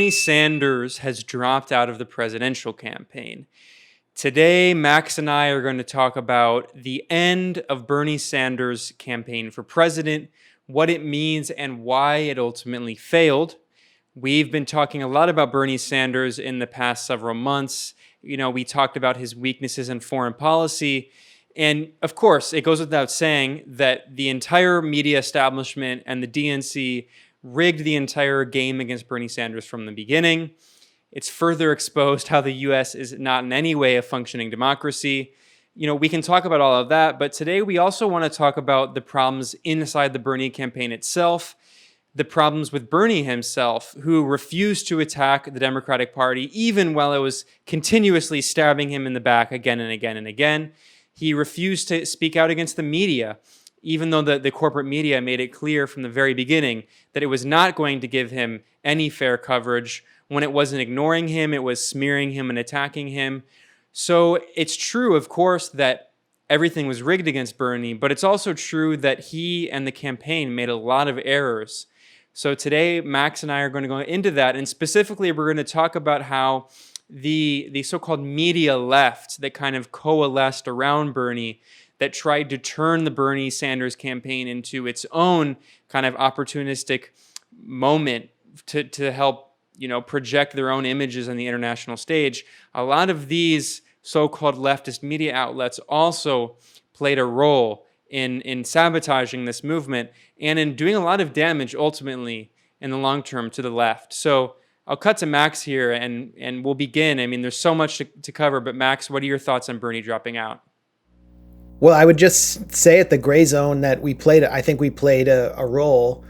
Bernie Sanders has dropped out of the presidential campaign. Today, Max and I are going to talk about the end of Bernie Sanders' campaign for president, what it means, and why it ultimately failed. We've been talking a lot about Bernie Sanders in the past several months. We talked about his weaknesses in foreign policy. And of course, it goes without saying that the entire media establishment and the DNC rigged the entire game against Bernie Sanders from the beginning. It's further exposed how the U.S. is not in any way a functioning democracy. We can talk about all of that, but today we also want to talk about the problems inside the Bernie campaign itself, the problems with Bernie himself, who refused to attack the Democratic Party, even while it was continuously stabbing him in the back again and again and again. He refused to speak out against the media, even though the corporate media made it clear from the very beginning that it was not going to give him any fair coverage. When it wasn't ignoring him, it was smearing him and attacking him. So it's true, of course, that everything was rigged against Bernie, but it's also true that he and the campaign made a lot of errors. So today, Max and I are going to go into that, and specifically, we're going to talk about how the so-called media left that kind of coalesced around Bernie, that tried to turn the Bernie Sanders campaign into its own kind of opportunistic moment to help project their own images on the international stage. A lot of these so-called leftist media outlets also played a role in sabotaging this movement and in doing a lot of damage ultimately in the long term to the left. So I'll cut to Max here and we'll begin. I mean, there's so much to cover, but Max, what are your thoughts on Bernie dropping out? Well, I would just say at the gray zone that I think we played a role.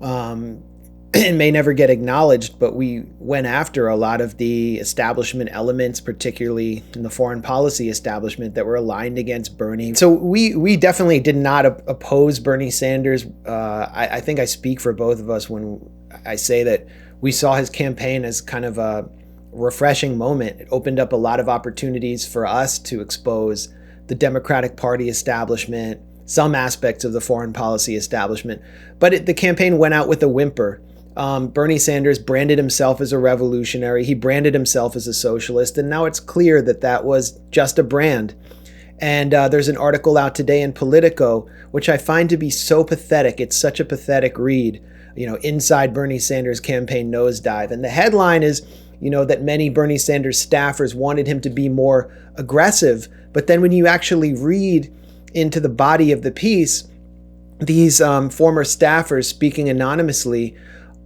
It may never get acknowledged, but we went after a lot of the establishment elements, particularly in the foreign policy establishment, that were aligned against Bernie. So we definitely did not oppose Bernie Sanders. I think I speak for both of us when I say that we saw his campaign as kind of a refreshing moment. It opened up a lot of opportunities for us to expose the Democratic Party establishment, some aspects of the foreign policy establishment. But the campaign went out with a whimper. Bernie Sanders branded himself as a revolutionary. He branded himself as a socialist. And now it's clear that that was just a brand. And there's an article out today in Politico, which I find to be so pathetic. It's such a pathetic read. Inside Bernie Sanders' campaign nosedive. And the headline is, that many Bernie Sanders staffers wanted him to be more aggressive. But then when you actually read into the body of the piece, these former staffers speaking anonymously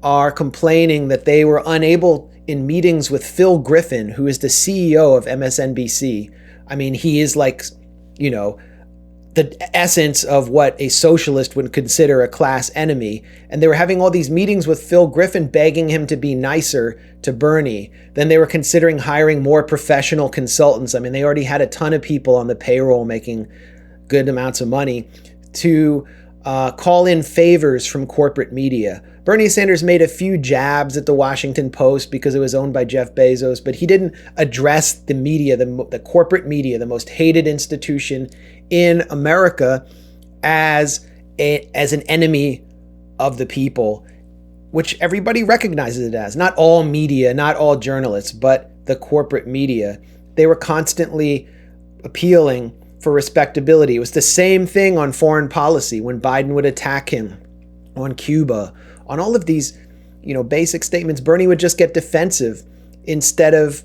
are complaining that they were unable in meetings with Phil Griffin, who is the CEO of MSNBC. I mean, he is like, the essence of what a socialist would consider a class enemy. And they were having all these meetings with Phil Griffin begging him to be nicer to Bernie. Then they were considering hiring more professional consultants. I mean, they already had a ton of people on the payroll making good amounts of money to call in favors from corporate media. Bernie Sanders made a few jabs at the Washington Post because it was owned by Jeff Bezos, but he didn't address the media, the corporate media, the most hated institution in America, as an enemy of the people, which everybody recognizes it as. Not all media, not all journalists, but the corporate media. They were constantly appealing for respectability. It was the same thing on foreign policy when Biden would attack him on Cuba. On all of these, basic statements, Bernie would just get defensive instead of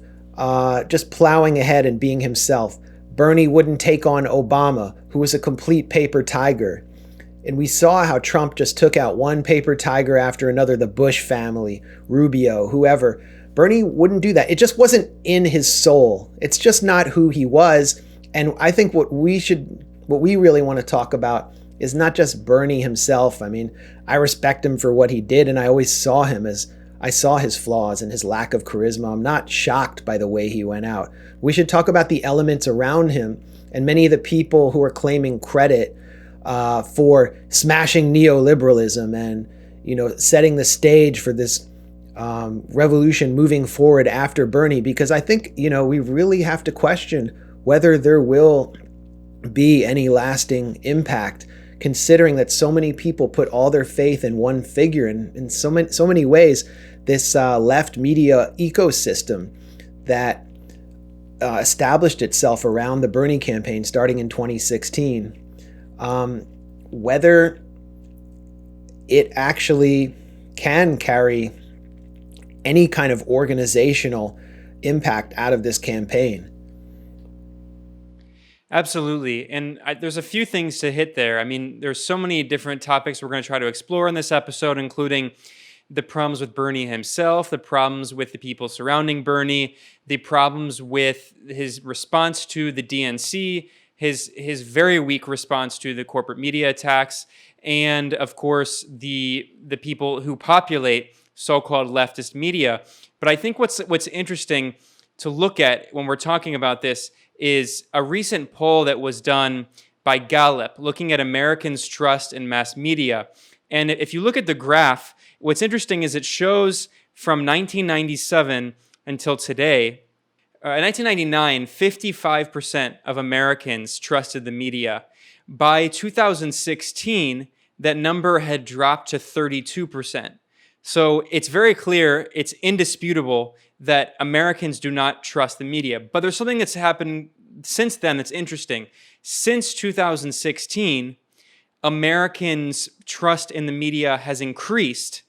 just plowing ahead and being himself. Bernie wouldn't take on Obama, who was a complete paper tiger. And we saw how Trump just took out one paper tiger after another, the Bush family, Rubio, whoever. Bernie wouldn't do that. It just wasn't in his soul. It's just not who he was. And I think what we really want to talk about is not just Bernie himself. I mean, I respect him for what he did, and I always saw him as I saw his flaws and his lack of charisma. I'm not shocked by the way he went out. We should talk about the elements around him and many of the people who are claiming credit for smashing neoliberalism and, setting the stage for this revolution moving forward after Bernie. Because I think, we really have to question whether there will be any lasting impact considering that so many people put all their faith in one figure. And in so many ways, this left media ecosystem that established itself around the Bernie campaign starting in 2016, whether it actually can carry any kind of organizational impact out of this campaign. Absolutely. And there's a few things to hit there. I mean, there's so many different topics we're going to try to explore in this episode, including the problems with Bernie himself, the problems with the people surrounding Bernie, the problems with his response to the DNC, his very weak response to the corporate media attacks, and of course the people who populate so-called leftist media. But I think what's interesting to look at when we're talking about this is a recent poll that was done by Gallup looking at Americans' trust in mass media. And if you look at the graph, what's interesting is it shows from 1997 until today. In 1999, 55% of Americans trusted the media. By 2016, that number had dropped to 32%. So it's very clear, it's indisputable that Americans do not trust the media. But there's something that's happened since then that's interesting. Since 2016, Americans' trust in the media has increased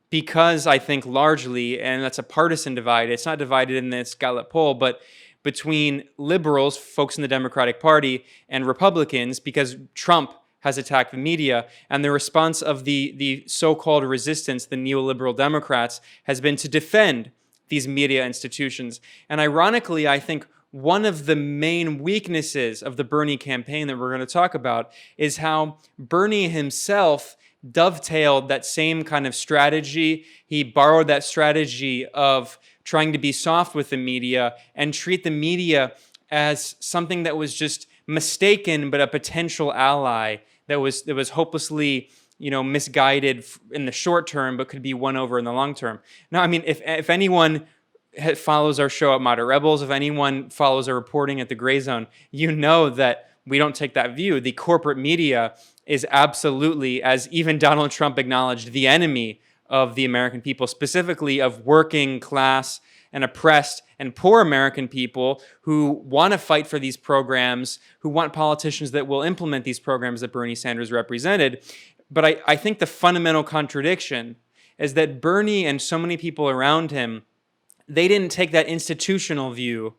because I think largely, and that's a partisan divide, it's not divided in this Gallup poll, but between liberals, folks in the Democratic Party, and Republicans, because Trump has attacked the media, and the response of the so-called resistance, the neoliberal Democrats, has been to defend these media institutions. And ironically, I think one of the main weaknesses of the Bernie campaign that we're going to talk about is how Bernie himself dovetailed that same kind of strategy. He borrowed that strategy of trying to be soft with the media and treat the media as something that was just mistaken, but a potential ally that was hopelessly, misguided in the short term, but could be won over in the long term. Now, I mean, if anyone follows our show at Moderate Rebels, if anyone follows our reporting at the Gray Zone, you know that we don't take that view. The corporate media is absolutely, as even Donald Trump acknowledged, the enemy of the American people, specifically of working class and oppressed and poor American people who want to fight for these programs, who want politicians that will implement these programs that Bernie Sanders represented. But I think the fundamental contradiction is that Bernie and so many people around him, they didn't take that institutional view.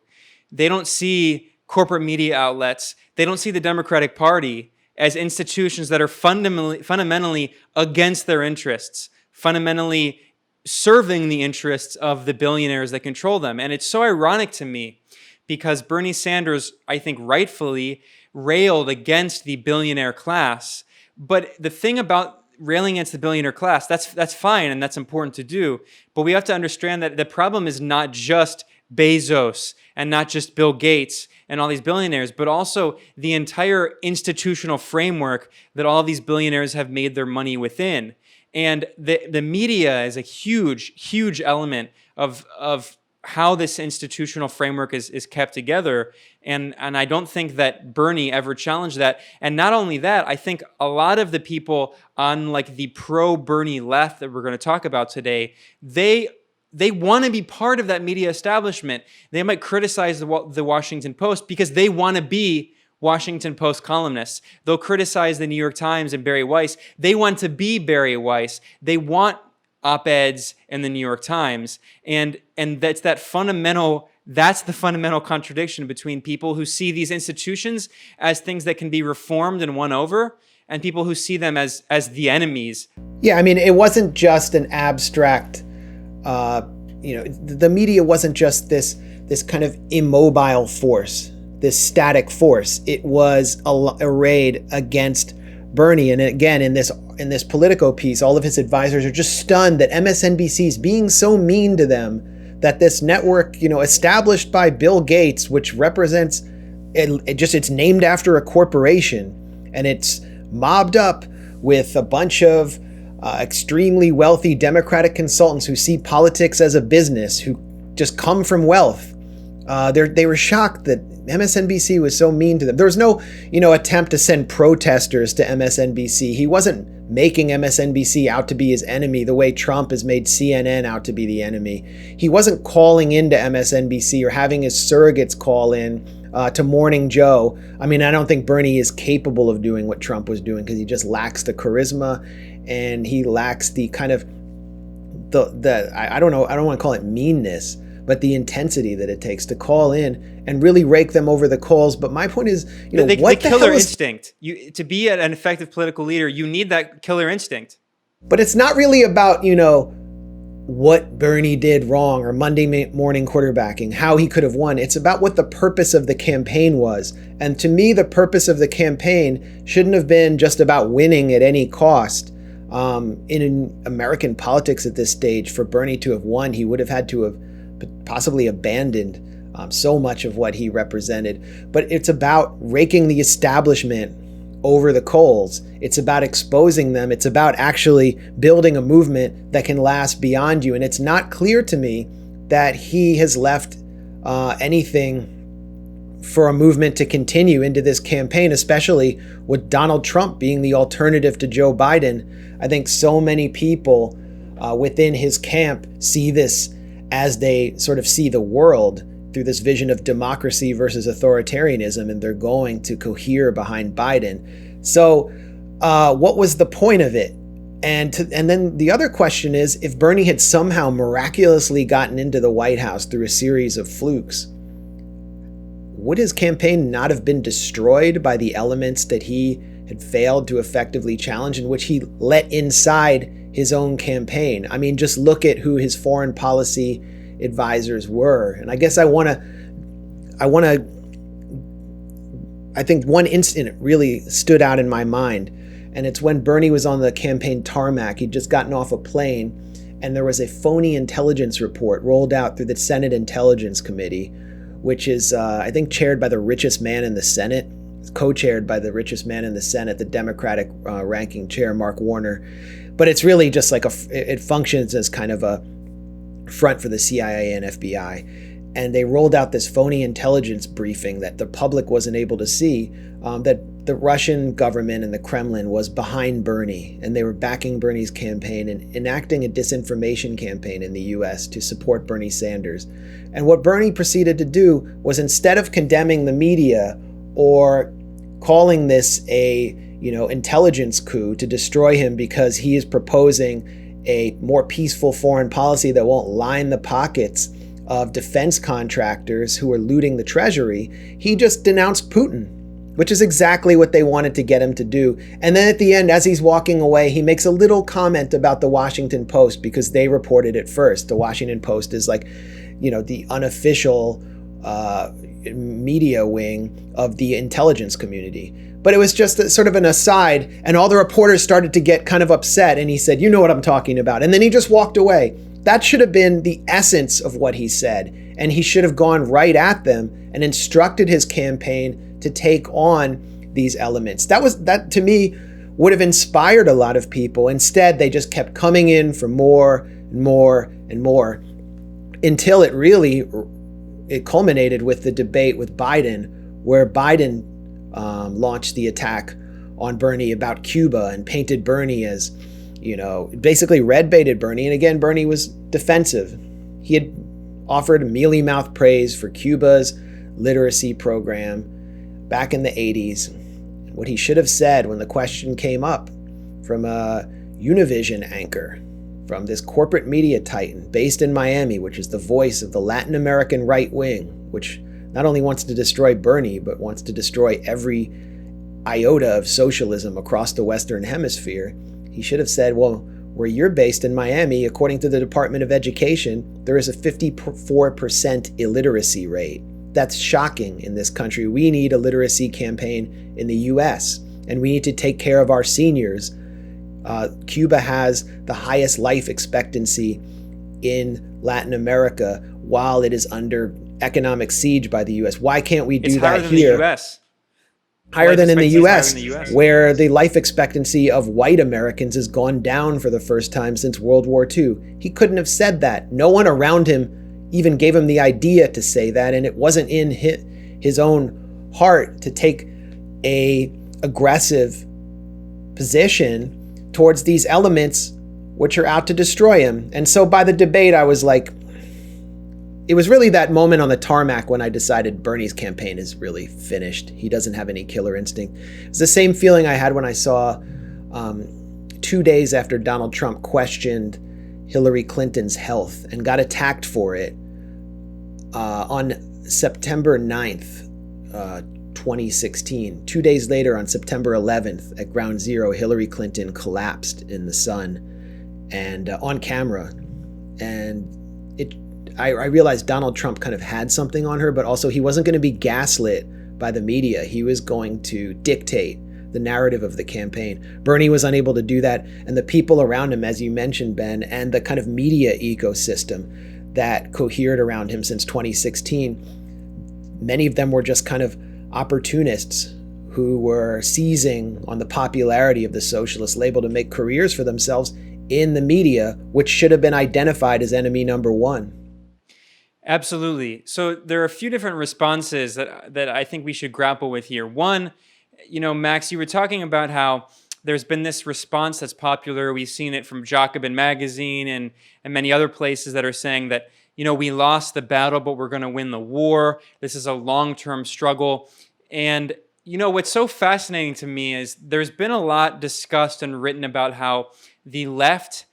They don't see corporate media outlets. They don't see the Democratic Party as institutions that are fundamentally against their interests, fundamentally serving the interests of the billionaires that control them. And it's so ironic to me because Bernie Sanders, I think rightfully, railed against the billionaire class. But the thing about railing against the billionaire class, that's fine and that's important to do. But we have to understand that the problem is not just Bezos and not just Bill Gates and all these billionaires, but also the entire institutional framework that all these billionaires have made their money within. And the media is a huge, huge element of how this institutional framework is kept together. And I don't think that Bernie ever challenged that. And not only that, I think a lot of the people on like the pro-Bernie left that we're going to talk about today, they want to be part of that media establishment. They might criticize the Washington Post because they want to be Washington Post columnists. They'll criticize the New York Times and Barry Weiss. They want to be Barry Weiss. They want op-eds in the New York Times. And that's the fundamental contradiction between people who see these institutions as things that can be reformed and won over, and people who see them as the enemies. Yeah, I mean, it wasn't just an abstract, the media wasn't just this kind of immobile force, this static force. It was arrayed against Bernie. And again, in this Politico piece, all of his advisors are just stunned that MSNBC is being so mean to them, that this network, established by Bill Gates, which represents, it's named after a corporation, and it's mobbed up with a bunch of extremely wealthy Democratic consultants who see politics as a business, who just come from wealth. They were shocked that MSNBC was so mean to them. There was no, attempt to send protesters to MSNBC. He wasn't making MSNBC out to be his enemy the way Trump has made CNN out to be the enemy. He wasn't calling into MSNBC or having his surrogates call in to Morning Joe. I mean, I don't think Bernie is capable of doing what Trump was doing because he just lacks the charisma and he lacks the kind of I don't know, I don't want to call it meanness, but the intensity that it takes to call in and really rake them over the coals. But my point is, the killer instinct. To be an effective political leader, you need that killer instinct. But it's not really about, what Bernie did wrong or Monday morning quarterbacking, how he could have won. It's about what the purpose of the campaign was. And to me, the purpose of the campaign shouldn't have been just about winning at any cost. In American politics at this stage, for Bernie to have won, he would have had to have possibly abandoned so much of what he represented. But it's about raking the establishment over the coals. It's about exposing them. It's about actually building a movement that can last beyond you. And it's not clear to me that he has left anything for a movement to continue into this campaign, especially with Donald Trump being the alternative to Joe Biden. I think so many people within his camp see this as they sort of see the world through this vision of democracy versus authoritarianism, and they're going to cohere behind Biden. So what was the point of it? And then the other question is, if Bernie had somehow miraculously gotten into the White House through a series of flukes, would his campaign not have been destroyed by the elements that he had failed to effectively challenge, in which he let inside his own campaign? I mean, just look at who his foreign policy advisors were. And I guess I think one incident really stood out in my mind. And it's when Bernie was on the campaign tarmac. He'd just gotten off a plane, and there was a phony intelligence report rolled out through the Senate Intelligence Committee, which is, I think, chaired by the richest man in the Senate, co-chaired by the richest man in the Senate, the Democratic ranking chair, Mark Warner. But it's really just like it functions as kind of a front for the CIA and FBI. And they rolled out this phony intelligence briefing that the public wasn't able to see, that the Russian government and the Kremlin was behind Bernie, and they were backing Bernie's campaign and enacting a disinformation campaign in the US to support Bernie Sanders. And what Bernie proceeded to do was, instead of condemning the media or calling this a intelligence coup to destroy him because he is proposing a more peaceful foreign policy that won't line the pockets of defense contractors who are looting the treasury, he just denounced Putin, which is exactly what they wanted to get him to do. And then at the end, as he's walking away, he makes a little comment about the Washington Post because they reported it first. The Washington Post is like, the unofficial media wing of the intelligence community. But it was just sort of an aside, and all the reporters started to get kind of upset, and he said, "You know what I'm talking about." And then he just walked away. That should have been the essence of what he said, and he should have gone right at them and instructed his campaign to take on these elements. That to me would have inspired a lot of people. Instead, they just kept coming in for more and more and more, until it culminated with the debate with Biden, where Biden launched the attack on Bernie about Cuba and painted Bernie as, basically red-baited Bernie. And again, Bernie was defensive. He had offered mealy-mouthed praise for Cuba's literacy program back in the 80s. What he should have said when the question came up from a Univision anchor, from this corporate media titan based in Miami, which is the voice of the Latin American right wing, which not only wants to destroy Bernie, but wants to destroy every iota of socialism across the Western Hemisphere. He should have said, well, where you're based in Miami, according to the Department of Education, there is a 54% illiteracy rate. That's shocking in this country. We need a literacy campaign in the US, and we need to take care of our seniors. Cuba has the highest life expectancy in Latin America while it is under economic siege by the US. Why can't we do that here? Higher than in the US, where the life expectancy of white Americans has gone down for the first time since World War II. He couldn't have said that. No one around him even gave him the idea to say that, and it wasn't in his own heart to take a aggressive position towards these elements which are out to destroy him. And so by the debate, I was like, it was really that moment on the tarmac when I decided Bernie's campaign is really finished. He doesn't have any killer instinct. It's the same feeling I had when I saw 2 days after Donald Trump questioned Hillary Clinton's health and got attacked for it on September 9th, 2016. 2 days later, on September 11th, at Ground Zero, Hillary Clinton collapsed in the sun and on camera. And I realized Donald Trump kind of had something on her, but also he wasn't going to be gaslit by the media. He was going to dictate the narrative of the campaign. Bernie was unable to do that, and the people around him, as you mentioned, Ben, and the kind of media ecosystem that cohered around him since 2016, many of them were just kind of opportunists who were seizing on the popularity of the socialist label to make careers for themselves in the media, which should have been identified as enemy number one. Absolutely. So there are a few different responses that I think we should grapple with here. One, Max, you were talking about how there's been this response that's popular. We've seen it from Jacobin magazine and many other places that are saying that, we lost the battle, but we're going to win the war. This is a long-term struggle. And, what's so fascinating to me is there's been a lot discussed and written about how the left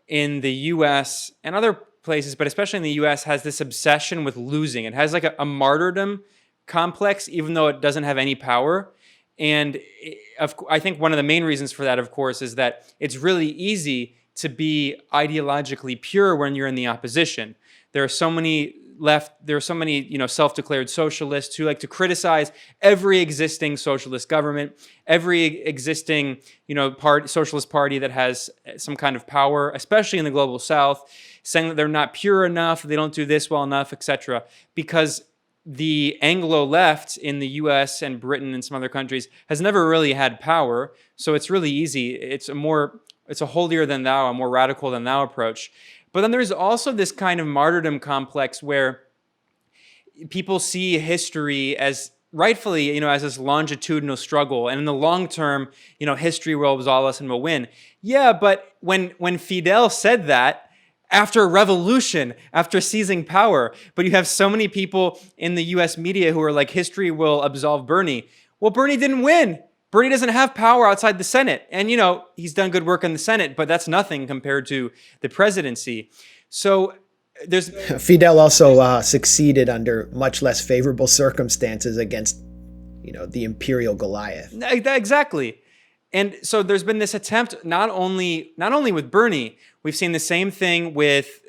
in the U.S. and other places, but especially in the U.S., has this obsession with losing. It has like a martyrdom complex, even though it doesn't have any power. And I think one of the main reasons for that, of course, is that it's really easy to be ideologically pure when you're in the opposition. There are so many self-declared socialists who like to criticize every existing socialist government, every existing, socialist party that has some kind of power, especially in the global South, saying that they're not pure enough, they don't do this well enough, etc. Because the Anglo left in the US and Britain and some other countries has never really had power. So it's really easy. It's a holier than thou, a more radical than thou approach. But then there's also this kind of martyrdom complex where people see history as rightfully, as this longitudinal struggle. And in the long term, history will absolve us and will win. Yeah, but when Fidel said that, after a revolution, after seizing power, but you have so many people in the US media who are like, history will absolve Bernie. Well, Bernie didn't win. Bernie doesn't have power outside the Senate. And, he's done good work in the Senate, but that's nothing compared to the presidency. So there's... Fidel also succeeded under much less favorable circumstances against, the imperial Goliath. Exactly. And so there's been this attempt, not only with Bernie, we've seen the same thing with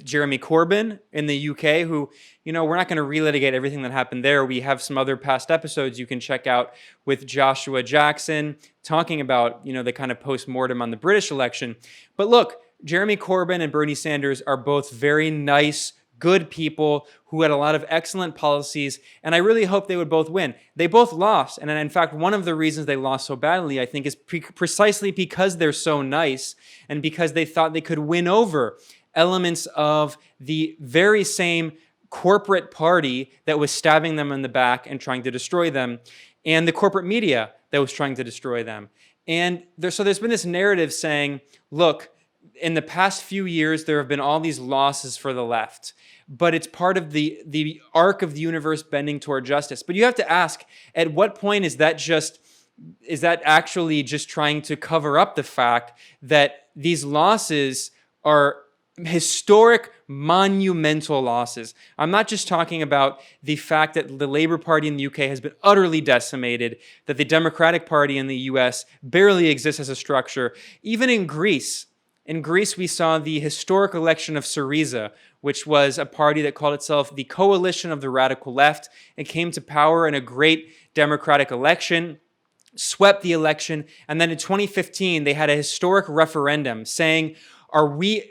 Jeremy Corbyn in the UK, who, we're not going to relitigate everything that happened there. We have some other past episodes you can check out with Joshua Jackson talking about, the kind of post-mortem on the British election. But look, Jeremy Corbyn and Bernie Sanders are both very nice, good people who had a lot of excellent policies, and I really hope they would both win. They both lost, and in fact, one of the reasons they lost so badly, I think, is precisely because they're so nice and because they thought they could win over elements of the very same corporate party that was stabbing them in the back and trying to destroy them, and the corporate media that was trying to destroy them. And so there's been this narrative saying, look, in the past few years, there have been all these losses for the left, but it's part of the arc of the universe bending toward justice. But you have to ask, at what point is that actually just trying to cover up the fact that these losses are historic, monumental losses? I'm not just talking about the fact that the Labour Party in the UK has been utterly decimated, that the Democratic Party in the US barely exists as a structure. Even in Greece, we saw the historic election of Syriza, which was a party that called itself the Coalition of the Radical Left and came to power in a great democratic election, swept the election, and then in 2015, they had a historic referendum saying,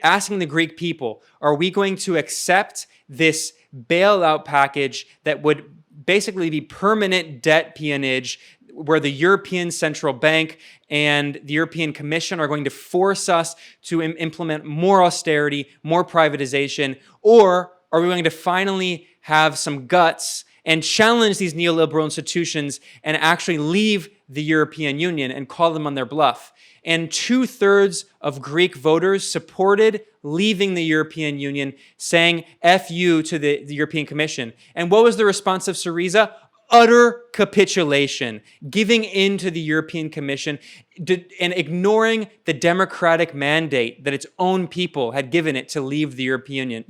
asking the Greek people, are we going to accept this bailout package that would basically be permanent debt peonage, where the European Central Bank and the European Commission are going to force us to implement more austerity, more privatization, or are we going to finally have some guts and challenge these neoliberal institutions and actually leave the European Union and call them on their bluff. And 2/3 of Greek voters supported leaving the European Union, saying F you to the European Commission. And what was the response of Syriza? Utter capitulation, giving in to the European Commission and ignoring the democratic mandate that its own people had given it to leave the European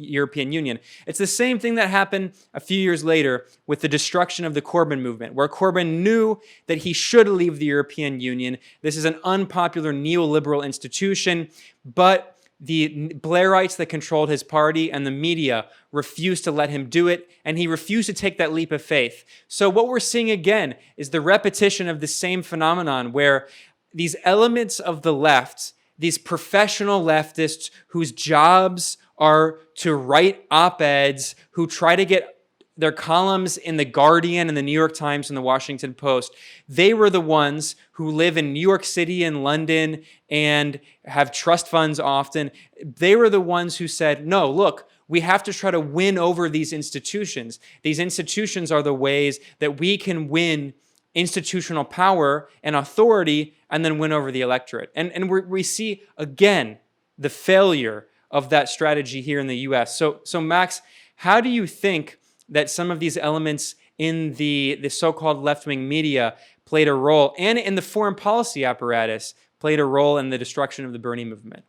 Union. It's the same thing that happened a few years later with the destruction of the Corbyn movement, where Corbyn knew that he should leave the European Union. This is an unpopular neoliberal institution, but the Blairites that controlled his party and the media refused to let him do it, and he refused to take that leap of faith. So what we're seeing again is the repetition of the same phenomenon where these elements of the left, these professional leftists whose jobs are to write op-eds, who try to get their columns in The Guardian and the New York Times and the Washington Post, they were the ones who live in New York City and London and have trust funds often. They were the ones who said, no, look, we have to try to win over these institutions. These institutions are the ways that we can win institutional power and authority and then win over the electorate. And we see, again, the failure of that strategy here in the US. So Max, how do you think that some of these elements in the so-called left-wing media played a role, and in the foreign policy apparatus played a role in the destruction of the Bernie movement?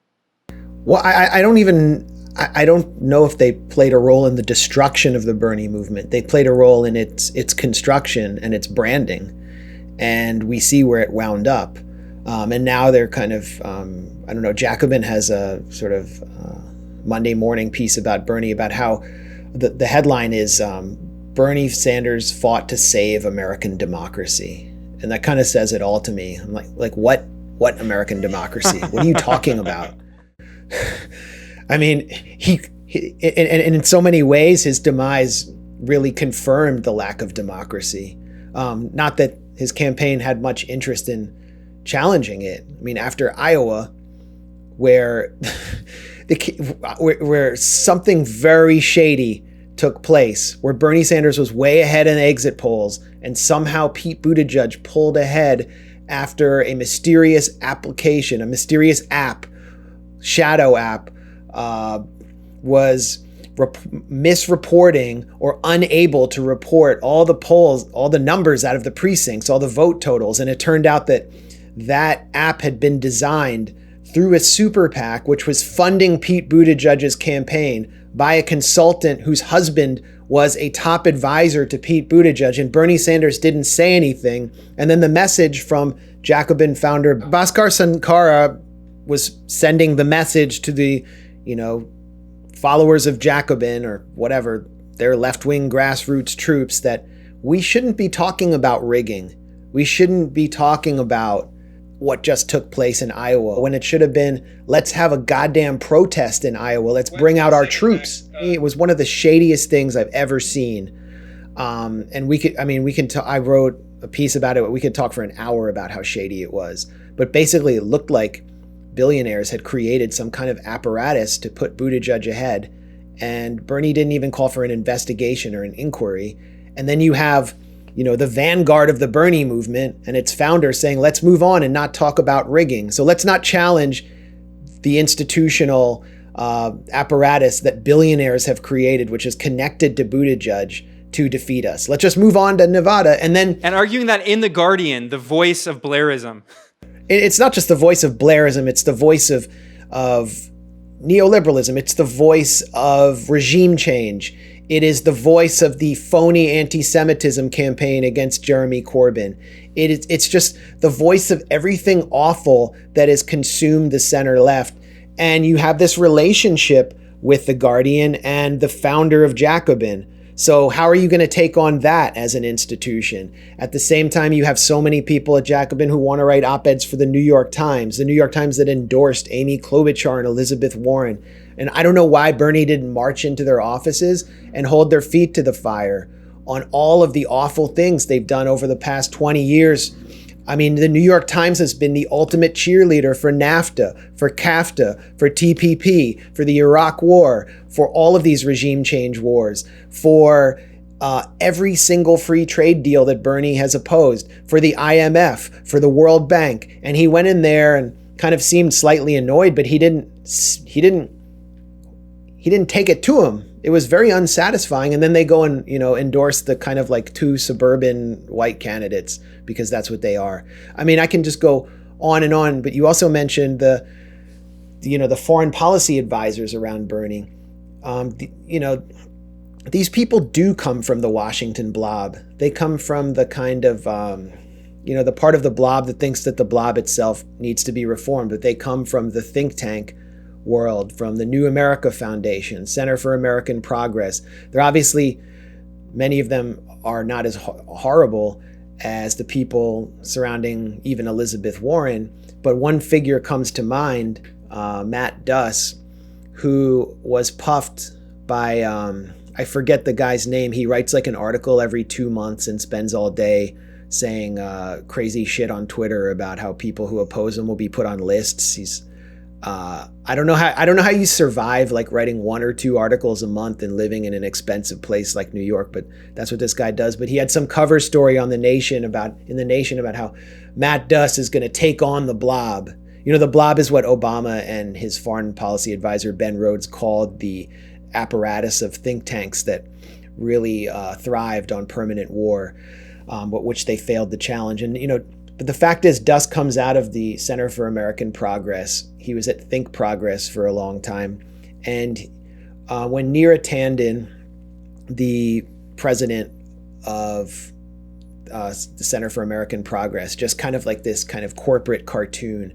Well, I don't know if they played a role in the destruction of the Bernie movement. They played a role in its construction and its branding, and we see where it wound up. And now they're kind of, I don't know, Jacobin has a sort of Monday morning piece about Bernie, about how the headline is Bernie Sanders fought to save American democracy. And that kind of says it all to me. I'm like what American democracy? What are you talking about? I mean, he and in so many ways, his demise really confirmed the lack of democracy. Not that his campaign had much interest in challenging it. I mean, after Iowa, where where something very shady took place, where Bernie Sanders was way ahead in the exit polls, and somehow Pete Buttigieg pulled ahead after a mysterious application, a mysterious app, shadow app, was misreporting or unable to report all the polls, all the numbers out of the precincts, all the vote totals. And it turned out that that app had been designed through a super PAC, which was funding Pete Buttigieg's campaign by a consultant whose husband was a top advisor to Pete Buttigieg, and Bernie Sanders didn't say anything. And then the message from Jacobin founder Bhaskar Sankara was sending the message to the, followers of Jacobin or whatever, their left-wing grassroots troops, that we shouldn't be talking about rigging. We shouldn't be talking about what just took place in Iowa, when it should have been, let's have a goddamn protest in Iowa. Let's bring out our troops. It was one of the shadiest things I've ever seen. And I wrote a piece about it. We could talk for an hour about how shady it was. But basically it looked like billionaires had created some kind of apparatus to put Buttigieg ahead. And Bernie didn't even call for an investigation or an inquiry. And then you have the vanguard of the Bernie movement and its founder saying, let's move on and not talk about rigging. So let's not challenge the institutional apparatus that billionaires have created, which is connected to Buttigieg, to defeat us. Let's just move on to Nevada. And arguing that in The Guardian, the voice of Blairism. It's not just the voice of Blairism, it's the voice of neoliberalism. It's the voice of regime change. It is the voice of the phony anti-Semitism campaign against Jeremy Corbyn. It's just the voice of everything awful that has consumed the center left. And you have this relationship with The Guardian and the founder of Jacobin. So how are you going to take on that as an institution? At the same time, you have so many people at Jacobin who want to write op-eds for the New York Times that endorsed Amy Klobuchar and Elizabeth Warren. And I don't know why Bernie didn't march into their offices and hold their feet to the fire on all of the awful things they've done over the past 20 years. I mean, the New York Times has been the ultimate cheerleader for NAFTA, for CAFTA, for TPP, for the Iraq War, for all of these regime change wars, for every single free trade deal that Bernie has opposed, for the IMF, for the World Bank. And he went in there and kind of seemed slightly annoyed, but he didn't take it to him. It was very unsatisfying. And then they go and, endorse the kind of like two suburban white candidates because that's what they are. I mean, I can just go on and on, but you also mentioned the foreign policy advisors around Bernie. These people do come from the Washington blob. They come from the kind of, the part of the blob that thinks that the blob itself needs to be reformed, but they come from the think tank world, from the New America Foundation, Center for American Progress. They're obviously, many of them are not as horrible as the people surrounding even Elizabeth Warren, but one figure comes to mind, Matt Duss, who was puffed by, I forget the guy's name. He writes like an article every 2 months and spends all day saying crazy shit on Twitter about how people who oppose him will be put on lists. He's I don't know how you survive like writing 1 or 2 articles a month and living in an expensive place like New York, but that's what this guy does. But he had some cover story on The Nation about how Matt Duss is going to take on the blob. The blob is what Obama and his foreign policy advisor Ben Rhodes called the apparatus of think tanks that really thrived on permanent war, but which they failed to challenge. And but the fact is, Duss comes out of the Center for American Progress. He was at Think Progress for a long time. And when Neera Tanden, the president of the Center for American Progress, just kind of like this kind of corporate cartoon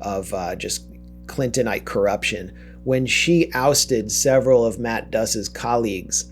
of just Clintonite corruption, when she ousted several of Matt Duss's colleagues,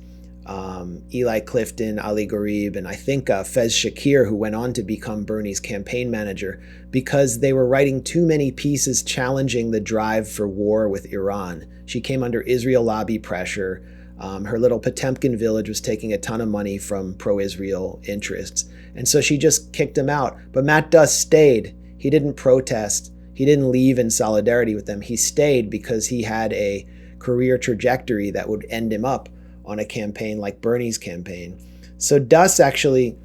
Eli Clifton, Ali Gharib, and I think Fez Shakir, who went on to become Bernie's campaign manager, because they were writing too many pieces challenging the drive for war with Iran. She came under Israel lobby pressure. Her little Potemkin village was taking a ton of money from pro-Israel interests. And so she just kicked him out. But Matt Duss stayed. He didn't protest. He didn't leave in solidarity with them. He stayed because he had a career trajectory that would end him up on a campaign like Bernie's campaign. So Duss actually,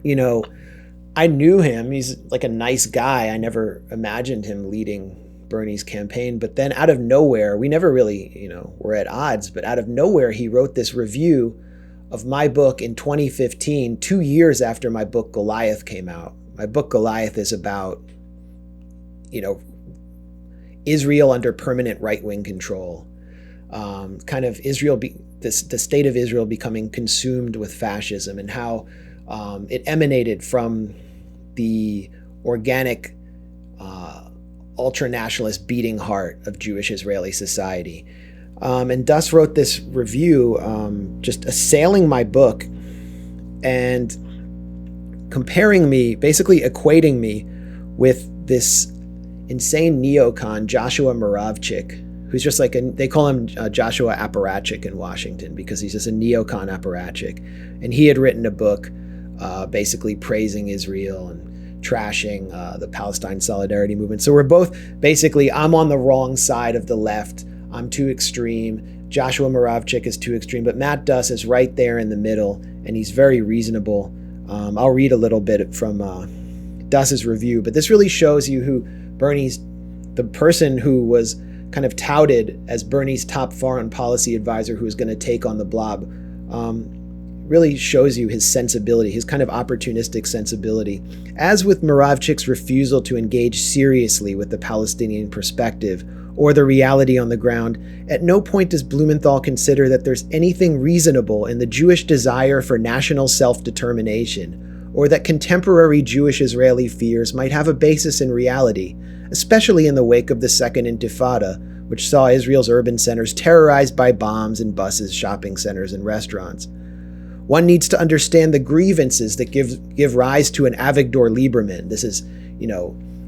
I knew him. He's like a nice guy. I never imagined him leading Bernie's campaign. But then out of nowhere, we never really, were at odds, but out of nowhere, he wrote this review of my book in 2015, 2 years after my book Goliath came out. My book Goliath is about, Israel under permanent right-wing control. Kind of Israel, the state of Israel becoming consumed with fascism, and how it emanated from the organic ultra-nationalist beating heart of Jewish Israeli society. And Duss wrote this review just assailing my book and comparing me, basically equating me with this insane neocon, Joshua Moravchik, who's just like, they call him Joshua Apparatchik in Washington because he's just a neocon apparatchik. And he had written a book basically praising Israel and trashing the Palestine Solidarity Movement. So we're both basically, I'm on the wrong side of the left. I'm too extreme. Joshua Moravchik is too extreme. But Matt Duss is right there in the middle, and he's very reasonable. I'll read a little bit from Duss's review, but this really shows you who the person who was kind of touted as Bernie's top foreign policy advisor who was going to take on the blob, really shows you his sensibility, his kind of opportunistic sensibility. As with Moravchik's refusal to engage seriously with the Palestinian perspective or the reality on the ground, at no point does Blumenthal consider that there's anything reasonable in the Jewish desire for national self-determination, or that contemporary Jewish Israeli fears might have a basis in reality, especially in the wake of the Second Intifada, which saw Israel's urban centers terrorized by bombs and buses, shopping centers, and restaurants. One needs to understand the grievances that give rise to an Avigdor Lieberman. This is,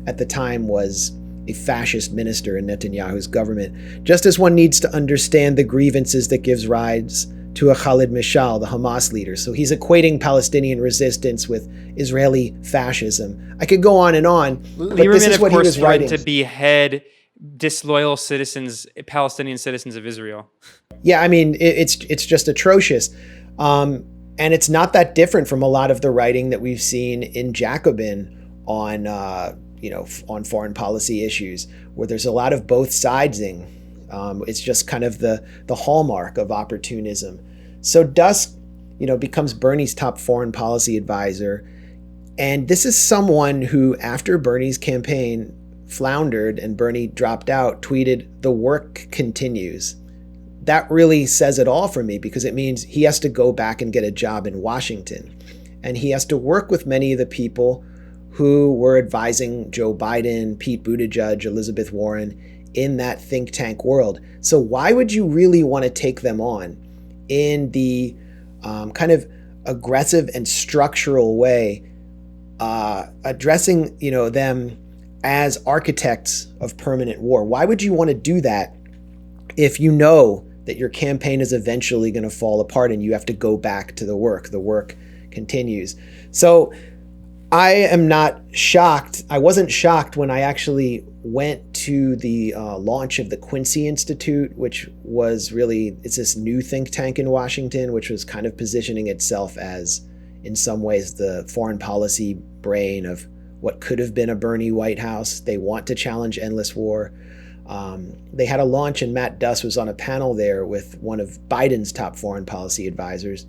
at the time was a fascist minister in Netanyahu's government. Just as one needs to understand the grievances that gives rise to a Khalid Mishal, the Hamas leader. So he's equating Palestinian resistance with Israeli fascism. I could go on and on, but this is what he was writing. To behead disloyal citizens, Palestinian citizens of Israel. Yeah, I mean, it's just atrocious. And it's not that different from a lot of the writing that we've seen in Jacobin on, on foreign policy issues, where there's a lot of both sidesing. It's just kind of the hallmark of opportunism. So Dusk, becomes Bernie's top foreign policy advisor. And this is someone who, after Bernie's campaign floundered and Bernie dropped out, tweeted, "The work continues." That really says it all for me, because it means he has to go back and get a job in Washington. And he has to work with many of the people who were advising Joe Biden, Pete Buttigieg, Elizabeth Warren in that think tank world. So why would you really want to take them on in the kind of aggressive and structural way, addressing them as architects of permanent war? Why would you want to do that if you know that your campaign is eventually going to fall apart and you have to go back to the work? The work continues. So I am not shocked. I wasn't shocked when I actually went to the launch of the Quincy Institute, which was it's this new think tank in Washington, which was kind of positioning itself as, in some ways, the foreign policy brain of what could have been a Bernie White House. They want to challenge endless war. They had a launch, and Matt Duss was on a panel there with one of Biden's top foreign policy advisors.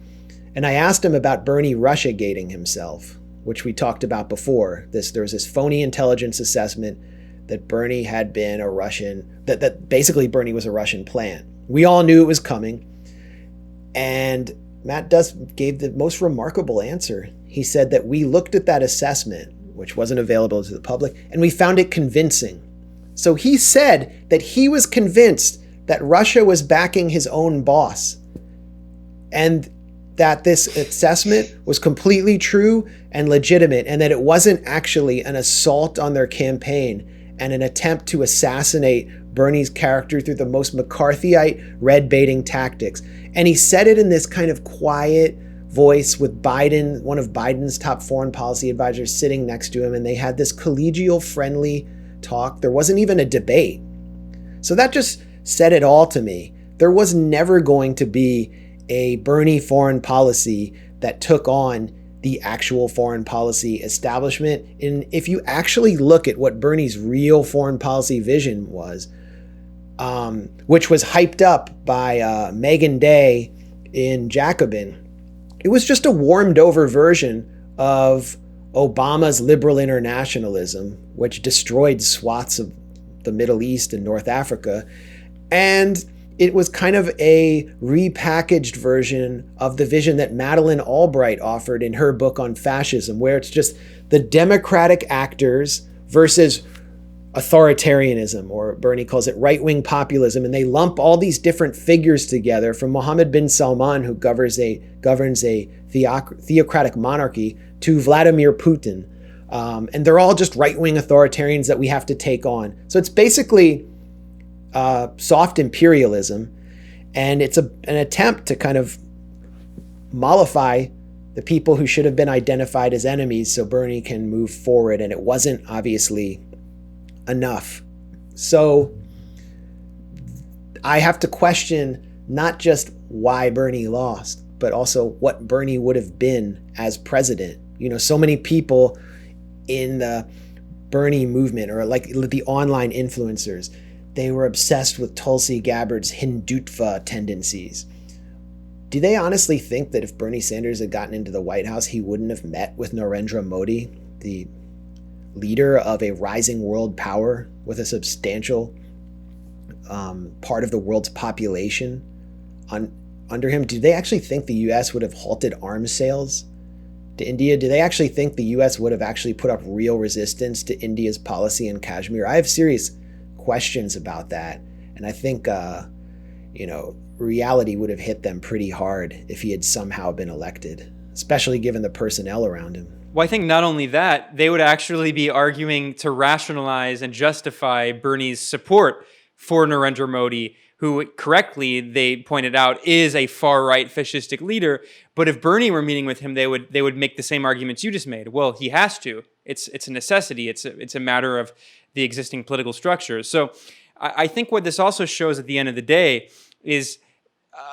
And I asked him about Bernie Russiagating himself, which we talked about before. There was this phony intelligence assessment that Bernie had been a Russian, that basically Bernie was a Russian plant. We all knew it was coming. And Matt Duss gave the most remarkable answer. He said that we looked at that assessment, which wasn't available to the public, and we found it convincing. So he said that he was convinced that Russia was backing his own boss, and that this assessment was completely true and legitimate, and that it wasn't actually an assault on their campaign and an attempt to assassinate Bernie's character through the most McCarthyite red baiting tactics. And he said it in this kind of quiet voice with Biden, one of Biden's top foreign policy advisors, sitting next to him, and they had this collegial, friendly talk. There wasn't even a debate. So that just said it all to me. There was never going to be a Bernie foreign policy that took on the actual foreign policy establishment. And if you actually look at what Bernie's real foreign policy vision was, which was hyped up by Megan Day in Jacobin, it was just a warmed over version of Obama's liberal internationalism, which destroyed swaths of the Middle East and North Africa. And it was kind of a repackaged version of the vision that Madeleine Albright offered in her book on fascism, where it's just the democratic actors versus authoritarianism, or Bernie calls it right-wing populism. And they lump all these different figures together, from Mohammed bin Salman, who governs a theocratic monarchy, to Vladimir Putin. And they're all just right-wing authoritarians that we have to take on. So it's basically soft imperialism, and it's an attempt to kind of mollify the people who should have been identified as enemies so Bernie can move forward, and it wasn't obviously enough. So I have to question not just why Bernie lost, but also what Bernie would have been as president. So many people in the Bernie movement, or like the online influencers, they were obsessed with Tulsi Gabbard's Hindutva tendencies. Do they honestly think that if Bernie Sanders had gotten into the White House, he wouldn't have met with Narendra Modi, the leader of a rising world power with a substantial part of the world's population under him? Do they actually think the U.S. would have halted arms sales to India? Do they actually think the U.S. would have actually put up real resistance to India's policy in Kashmir? I have serious questions about that. And I think, reality would have hit them pretty hard if he had somehow been elected, especially given the personnel around him. Well, I think not only that, they would actually be arguing to rationalize and justify Bernie's support for Narendra Modi, who correctly, they pointed out, is a far-right fascistic leader. But if Bernie were meeting with him, they would make the same arguments you just made. Well, he has to. It's a necessity. It's a matter of the existing political structures. So I think what this also shows at the end of the day is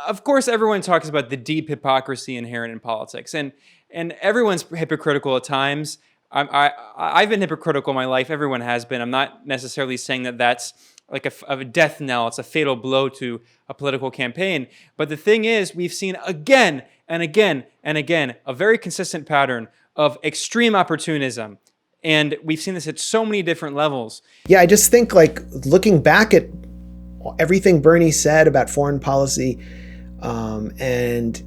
of course, everyone talks about the deep hypocrisy inherent in politics, and everyone's hypocritical at times. I've been hypocritical in my life. Everyone has been. I'm not necessarily saying that that's like a death knell. It's a fatal blow to a political campaign. But the thing is, we've seen again and again and again a very consistent pattern of extreme opportunism. And we've seen this at so many different levels. Yeah, I just think like looking back at everything Bernie said about foreign policy, and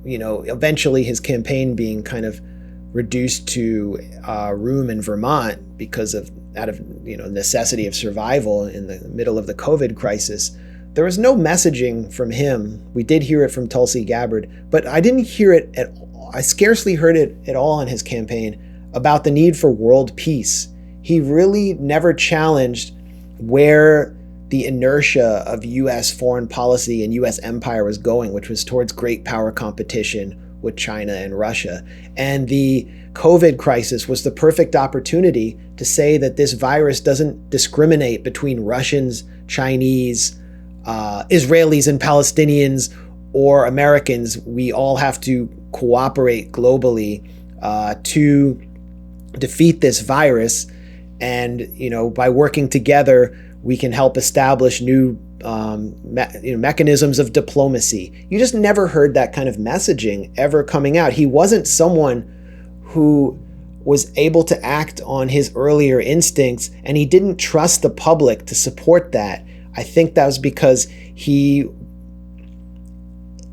eventually his campaign being kind of reduced to a room in Vermont because of necessity of survival in the middle of the COVID crisis. There was no messaging from him. We did hear it from Tulsi Gabbard, but I didn't hear it at all. I scarcely heard it at all in his campaign about the need for world peace. He really never challenged where the inertia of U.S. foreign policy and U.S. empire was going, which was towards great power competition with China and Russia. And the COVID crisis was the perfect opportunity to say that this virus doesn't discriminate between Russians, Chinese, Israelis and Palestinians, or Americans. We all have to cooperate globally to defeat this virus. And, by working together, we can help establish new mechanisms of diplomacy. You just never heard that kind of messaging ever coming out. He wasn't someone who was able to act on his earlier instincts, and he didn't trust the public to support that. I think that was because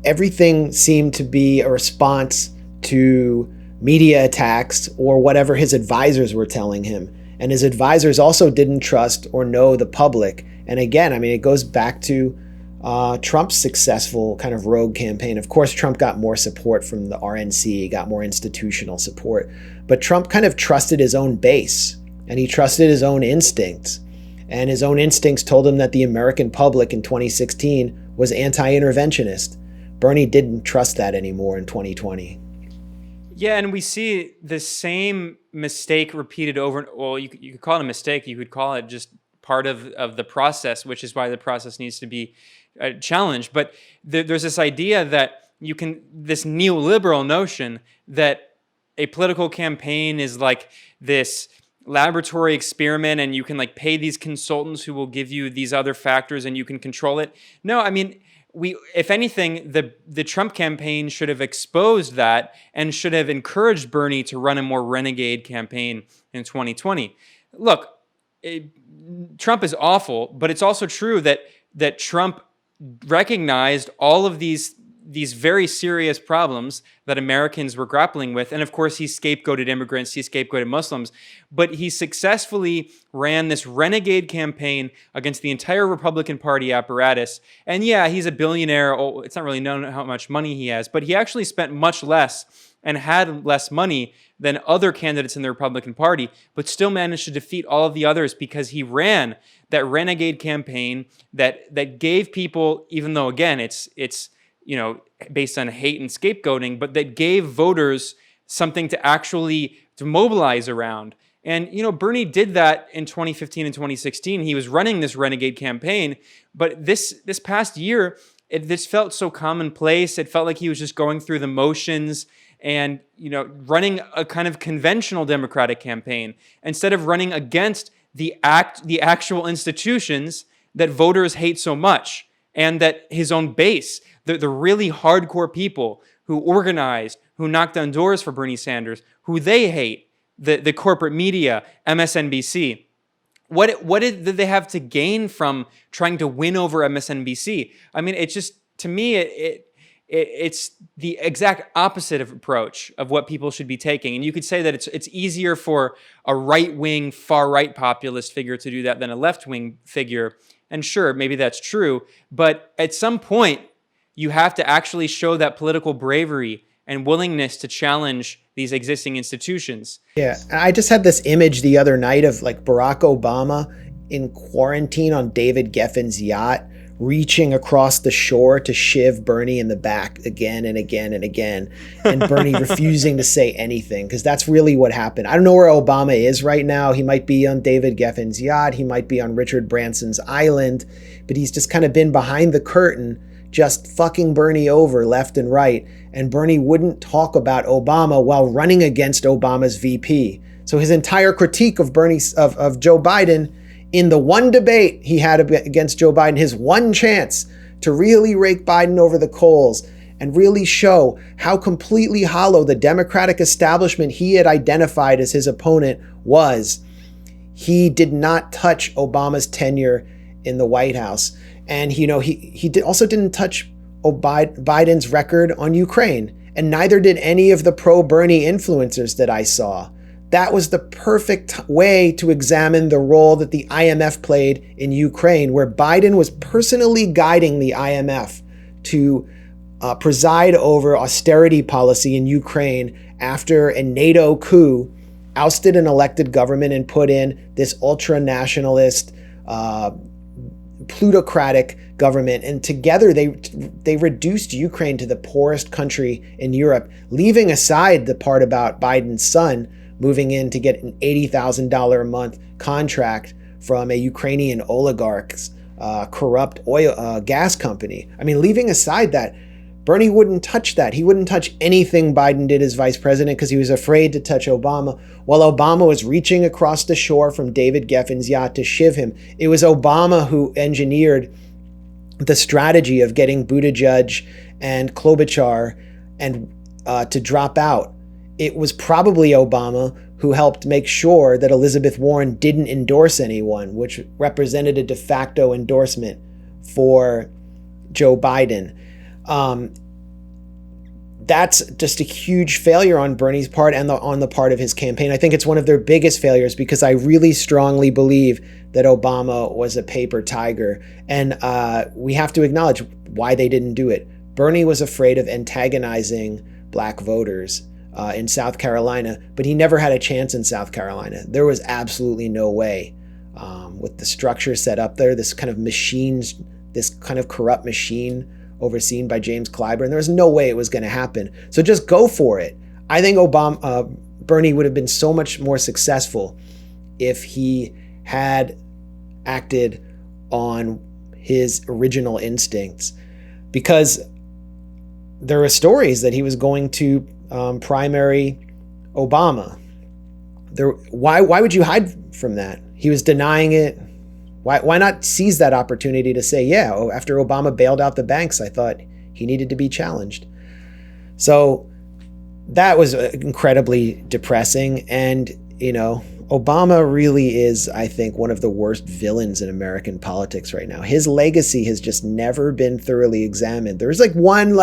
everything seemed to be a response to media attacks or whatever his advisors were telling him. And his advisors also didn't trust or know the public. And again, it goes back to Trump's successful kind of rogue campaign. Of course, Trump got more support from the RNC, got more institutional support. But Trump kind of trusted his own base, and he trusted his own instincts. And his own instincts told him that the American public in 2016 was anti-interventionist. Bernie didn't trust that anymore in 2020. Yeah, and we see the same mistake repeated over. Well, you could call it a mistake. You could call it just part of the process, which is why the process needs to be challenged. But there's this idea that this neoliberal notion that a political campaign is like this laboratory experiment, and you can like pay these consultants who will give you these other factors and you can control it. No, if anything, the Trump campaign should have exposed that and should have encouraged Bernie to run a more renegade campaign in 2020. Look, Trump is awful, but it's also true that Trump recognized all of these very serious problems that Americans were grappling with. And of course, he scapegoated immigrants, he scapegoated Muslims, but he successfully ran this renegade campaign against the entire Republican Party apparatus. And yeah, he's a billionaire. It's not really known how much money he has, but he actually spent much less and had less money than other candidates in the Republican Party, but still managed to defeat all of the others because he ran that renegade campaign that gave people, even though again, it's based on hate and scapegoating, but that gave voters something to mobilize around. And, Bernie did that in 2015 and 2016. He was running this renegade campaign, but this past year, this felt so commonplace. It felt like he was just going through the motions and, running a kind of conventional Democratic campaign instead of running against the actual institutions that voters hate so much, and that his own base, the really hardcore people who organized, who knocked on doors for Bernie Sanders, who they hate, the corporate media, MSNBC. What did they have to gain from trying to win over MSNBC? It's just, to me, it's the exact opposite of approach of what people should be taking. And you could say that it's easier for a right-wing, far-right populist figure to do that than a left-wing figure. And sure, maybe that's true. But at some point, you have to actually show that political bravery and willingness to challenge these existing institutions. Yeah, I just had this image the other night of like Barack Obama in quarantine on David Geffen's yacht, reaching across the shore to shiv Bernie in the back again and again and again, and Bernie refusing to say anything, because that's really what happened. I don't know where Obama is right now. He might be on David Geffen's yacht. He might be on Richard Branson's island, but he's just kind of been behind the curtain, just fucking Bernie over left and right. And Bernie wouldn't talk about Obama while running against Obama's VP. So his entire critique of Joe Biden in the one debate he had against Joe Biden, his one chance to really rake Biden over the coals and really show how completely hollow the Democratic establishment he had identified as his opponent was, he did not touch Obama's tenure in the White House. And he also didn't touch Biden's record on Ukraine, and neither did any of the pro-Bernie influencers that I saw. That was the perfect way to examine the role that the IMF played in Ukraine, where Biden was personally guiding the IMF to preside over austerity policy in Ukraine after a NATO coup ousted an elected government and put in this ultra-nationalist, plutocratic government. And together they reduced Ukraine to the poorest country in Europe, leaving aside the part about Biden's son moving in to get an $80,000 a month contract from a Ukrainian oligarch's corrupt oil gas company. I mean, leaving aside that, Bernie wouldn't touch that. He wouldn't touch anything Biden did as vice president because he was afraid to touch Obama. While Obama was reaching across the shore from David Geffen's yacht to shiv him, it was Obama who engineered the strategy of getting Buttigieg and Klobuchar to drop out. It was probably Obama who helped make sure that Elizabeth Warren didn't endorse anyone, which represented a de facto endorsement for Joe Biden. That's just a huge failure on Bernie's part and on the part of his campaign. I think it's one of their biggest failures because I really strongly believe that Obama was a paper tiger. And we have to acknowledge why they didn't do it. Bernie was afraid of antagonizing black voters in South Carolina, but he never had a chance in South Carolina. There was absolutely no way with the structure set up there, this kind of corrupt machine overseen by James Clyburn. There was no way it was going to happen. So just go for it. I think Bernie would have been so much more successful if he had acted on his original instincts, because there are stories that he was going to primary Obama. Why would you hide from that? He was denying it. Why not seize that opportunity to say, yeah, after Obama bailed out the banks, I thought he needed to be challenged. So that was incredibly depressing. And, Obama really is, I think, one of the worst villains in American politics right now. His legacy has just never been thoroughly examined. There's one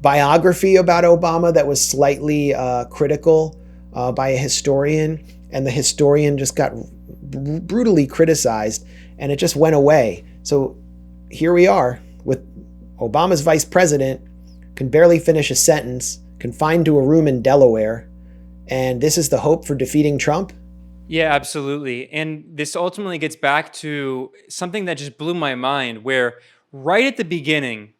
biography about Obama that was slightly critical by a historian, and the historian just got brutally criticized, and it just went away. So here we are with Obama's vice president, can barely finish a sentence, confined to a room in Delaware, and this is the hope for defeating Trump? Yeah, absolutely. And this ultimately gets back to something that just blew my mind, where right at the beginning,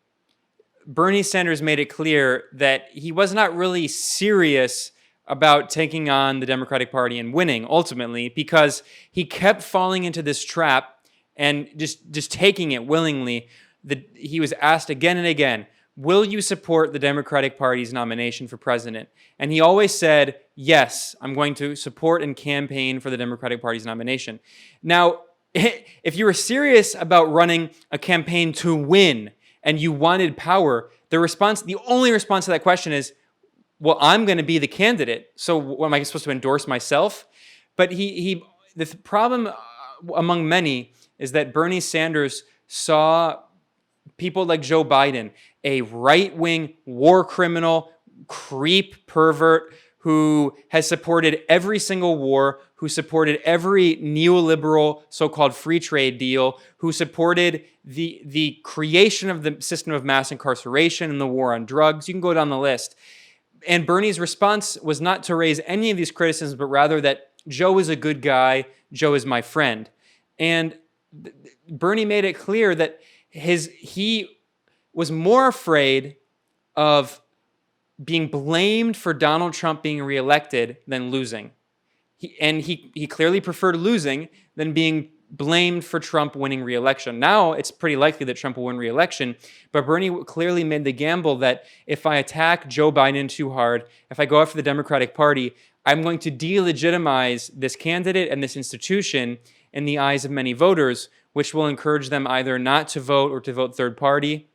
Bernie Sanders made it clear that he was not really serious about taking on the Democratic Party and winning ultimately, because he kept falling into this trap and just taking it willingly. He was asked again and again, will you support the Democratic Party's nomination for president? And he always said, yes, I'm going to support and campaign for the Democratic Party's nomination. Now, if you were serious about running a campaign to win and you wanted power, the only response to that question is, well, I'm going to be the candidate. So what, am I supposed to endorse myself? But the problem among many is that Bernie Sanders saw people like Joe Biden, a right-wing war criminal, creep pervert who has supported every single war, who supported every neoliberal so-called free trade deal, who supported the creation of the system of mass incarceration and the war on drugs. You can go down the list. And Bernie's response was not to raise any of these criticisms, but rather that Joe is a good guy, Joe is my friend. And Bernie made it clear that he was more afraid of being blamed for Donald Trump being reelected than losing. He clearly preferred losing than being blamed for Trump winning re-election. Now it's pretty likely that Trump will win re-election, but Bernie clearly made the gamble that if I attack Joe Biden too hard, if I go after the Democratic Party, I'm going to delegitimize this candidate and this institution in the eyes of many voters, which will encourage them either not to vote or to vote third party.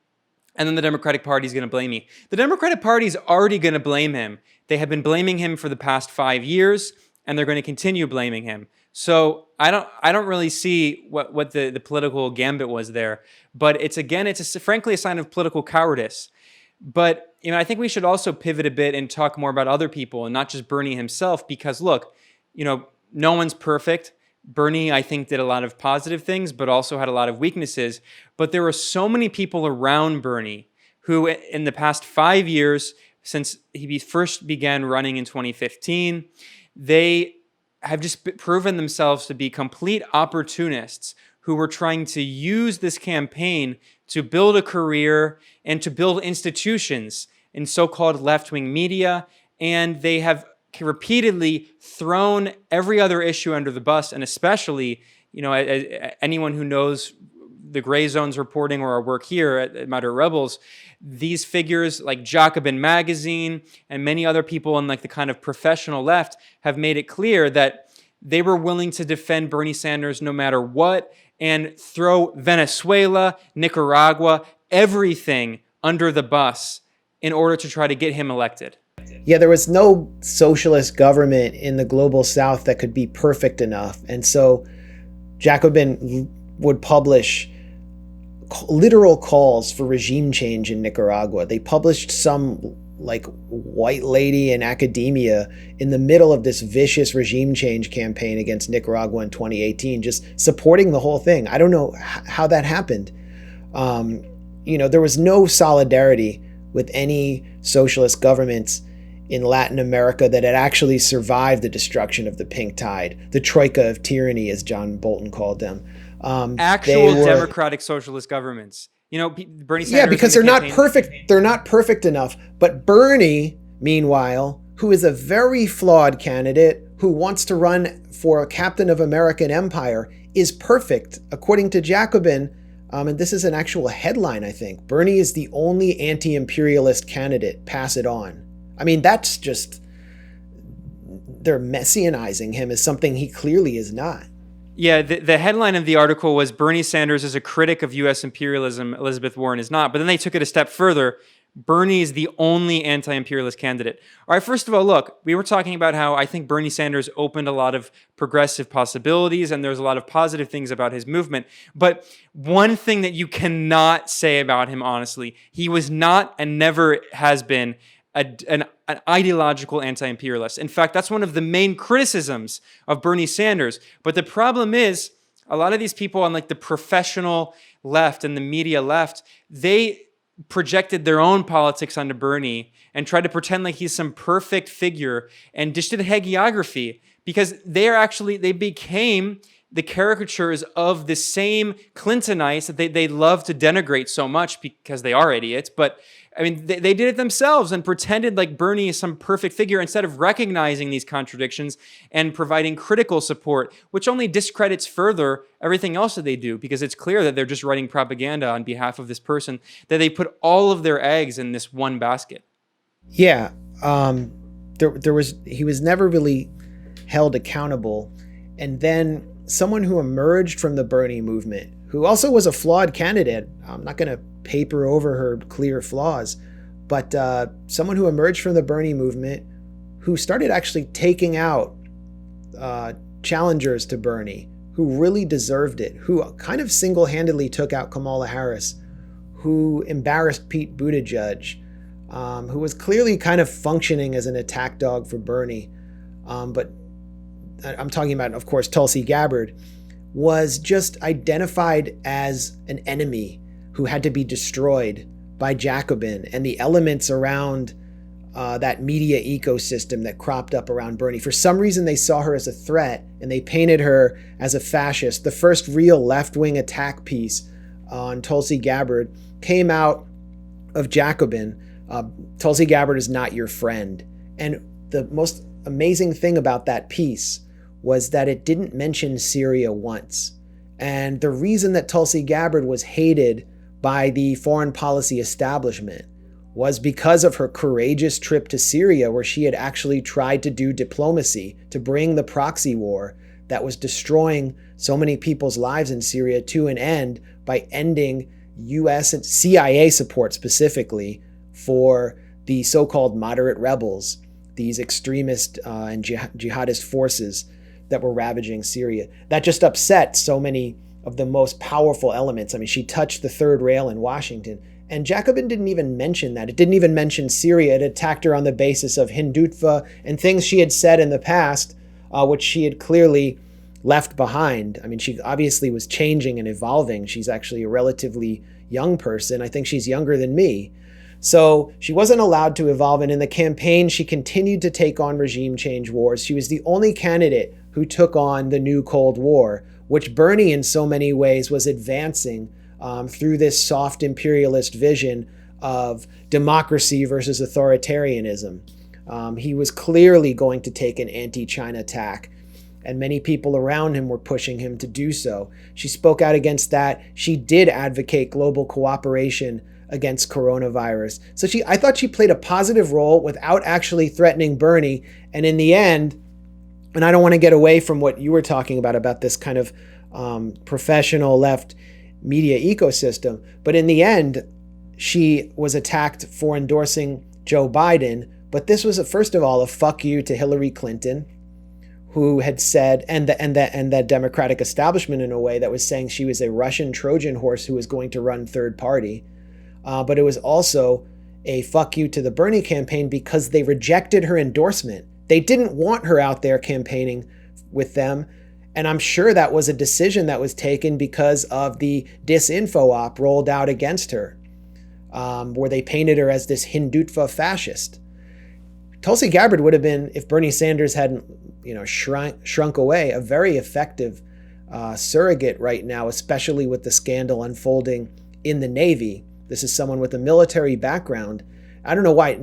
And then the Democratic Party is going to blame me. The Democratic Party is already going to blame him. They have been blaming him for the past 5 years, and they're going to continue blaming him. So I don't really see what the political gambit was there. But it's frankly a sign of political cowardice. But I think we should also pivot a bit and talk more about other people and not just Bernie himself, because look, no one's perfect. Bernie, I think, did a lot of positive things, but also had a lot of weaknesses. But there were so many people around Bernie who, in the past 5 years, since he first began running in 2015, they have just proven themselves to be complete opportunists who were trying to use this campaign to build a career and to build institutions in so-called left-wing media. And they have repeatedly thrown every other issue under the bus, and especially, anyone who knows the Gray Zone's reporting or our work here at Moderate Rebels, these figures like Jacobin Magazine and many other people in like the kind of professional left have made it clear that they were willing to defend Bernie Sanders no matter what and throw Venezuela, Nicaragua, everything under the bus in order to try to get him elected. Yeah, there was no socialist government in the global south that could be perfect enough. And so Jacobin would publish literal calls for regime change in Nicaragua. They published some like white lady in academia in the middle of this vicious regime change campaign against Nicaragua in 2018, just supporting the whole thing. I don't know how that happened. There was no solidarity with any socialist governments in Latin America that had actually survived the destruction of the pink tide, the troika of tyranny, as John Bolton called them. Actual democratic socialist governments. Bernie Sanders. Yeah, because they're not perfect. They're not perfect enough. But Bernie, meanwhile, who is a very flawed candidate, who wants to run for a captain of American empire, is perfect, according to Jacobin. And this is an actual headline, I think. Bernie is the only anti-imperialist candidate. Pass it on. I mean, that's just, they're messianizing him as something he clearly is not. Yeah, the headline of the article was Bernie Sanders is a critic of U.S. imperialism, Elizabeth Warren is not. But then they took it a step further. Bernie is the only anti-imperialist candidate. All right, first of all, look, we were talking about how I think Bernie Sanders opened a lot of progressive possibilities and there's a lot of positive things about his movement. But one thing that you cannot say about him, honestly, he was not and never has been an ideological anti-imperialist. In fact, that's one of the main criticisms of Bernie Sanders. But the problem is, a lot of these people on like the professional left and the media left, they projected their own politics onto Bernie and tried to pretend like he's some perfect figure and just did hagiography because they became the caricatures of the same Clintonites that they love to denigrate so much because they are idiots. But I mean, they did it themselves and pretended like Bernie is some perfect figure instead of recognizing these contradictions and providing critical support, which only discredits further everything else that they do because it's clear that they're just writing propaganda on behalf of this person, that they put all of their eggs in this one basket. Yeah, he was never really held accountable. And then someone who emerged from the Bernie movement, who also was a flawed candidate, I'm not going to paper over her clear flaws, but someone who emerged from the Bernie movement, who started actually taking out challengers to Bernie, who really deserved it, who kind of single-handedly took out Kamala Harris, who embarrassed Pete Buttigieg, who was clearly kind of functioning as an attack dog for Bernie, but I'm talking about, of course, Tulsi Gabbard, was just identified as an enemy who had to be destroyed by Jacobin and the elements around that media ecosystem that cropped up around Bernie. For some reason, they saw her as a threat and they painted her as a fascist. The first real left-wing attack piece on Tulsi Gabbard came out of Jacobin. Tulsi Gabbard is not your friend. And the most amazing thing about that piece was that it didn't mention Syria once. And the reason that Tulsi Gabbard was hated by the foreign policy establishment was because of her courageous trip to Syria, where she had actually tried to do diplomacy to bring the proxy war that was destroying so many people's lives in Syria to an end by ending US and CIA support specifically for the so-called moderate rebels, these extremist and jihadist forces that were ravaging Syria. That just upset so many of the most powerful elements. I mean, she touched the third rail in Washington. And Jacobin didn't even mention that. It didn't even mention Syria. It attacked her on the basis of Hindutva and things she had said in the past, which she had clearly left behind. I mean, she obviously was changing and evolving. She's actually a relatively young person. I think she's younger than me. So she wasn't allowed to evolve. And in the campaign, she continued to take on regime change wars. She was the only candidate who took on the new Cold War, which Bernie in so many ways was advancing through this soft imperialist vision of democracy versus authoritarianism. He was clearly going to take an anti-China tack, and many people around him were pushing him to do so. She spoke out against that. She did advocate global cooperation against coronavirus. So I thought she played a positive role without actually threatening Bernie. And in the end, and I don't want to get away from what you were talking about this kind of professional left media ecosystem, but in the end, she was attacked for endorsing Joe Biden. But this was, first of all, a fuck you to Hillary Clinton, who had said, and that Democratic establishment in a way that was saying she was a Russian Trojan horse who was going to run third party. But it was also a fuck you to the Bernie campaign because they rejected her endorsement. They didn't want her out there campaigning with them. And I'm sure that was a decision that was taken because of the disinfo op rolled out against her, where they painted her as this Hindutva fascist. Tulsi Gabbard would have been, if Bernie Sanders hadn't, shrunk away, a very effective surrogate right now, especially with the scandal unfolding in the Navy. This is someone with a military background. I don't know why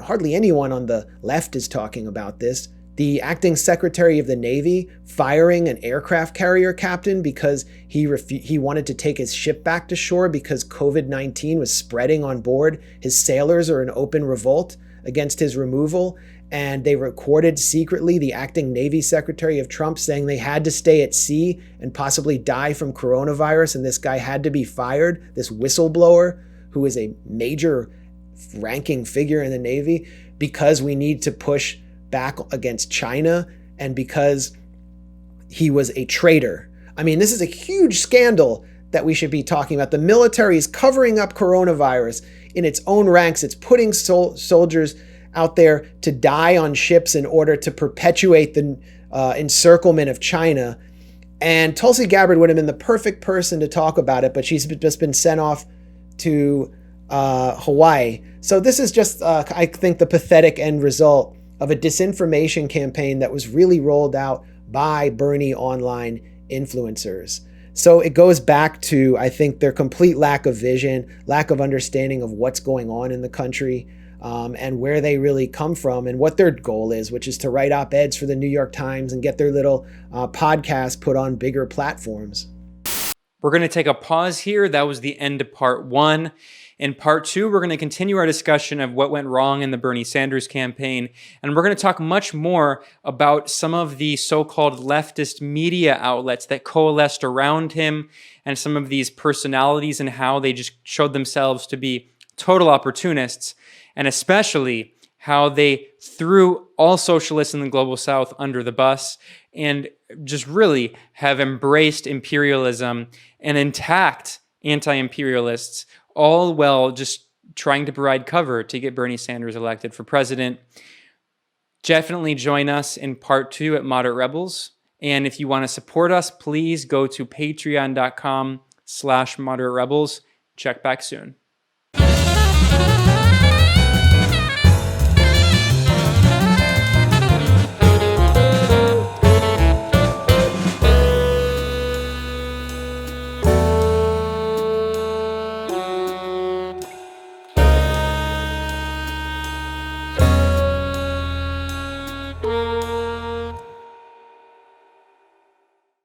hardly anyone on the left is talking about this. The acting secretary of the Navy firing an aircraft carrier captain because he wanted to take his ship back to shore because COVID-19 was spreading on board. His sailors are in open revolt against his removal. And they recorded secretly the acting Navy secretary of Trump saying they had to stay at sea and possibly die from coronavirus. And this guy had to be fired, this whistleblower who is a major ranking figure in the Navy, because we need to push back against China and because he was a traitor. I mean, this is a huge scandal that we should be talking about. The military is covering up coronavirus in its own ranks. It's putting soldiers out there to die on ships in order to perpetuate the encirclement of China. And Tulsi Gabbard would have been the perfect person to talk about it, but she's just been sent off to Hawaii. So this is just, I think, the pathetic end result of a disinformation campaign that was really rolled out by Bernie online influencers. So it goes back to, I think, their complete lack of vision, lack of understanding of what's going on in the country, and where they really come from and what their goal is, which is to write op-eds for the New York Times and get their little podcast put on bigger platforms. We're going to take a pause here. That was the end of part one. In part two, we're going to continue our discussion of what went wrong in the Bernie Sanders campaign, and we're going to talk much more about some of the so-called leftist media outlets that coalesced around him and some of these personalities and how they just showed themselves to be total opportunists, and especially how they threw all socialists in the global south under the bus and just really have embraced imperialism and attacked anti-imperialists, all while just trying to provide cover to get Bernie Sanders elected for president. Definitely join us in part two at Moderate Rebels. And if you want to support us, please go to patreon.com/moderaterebels. Check back soon.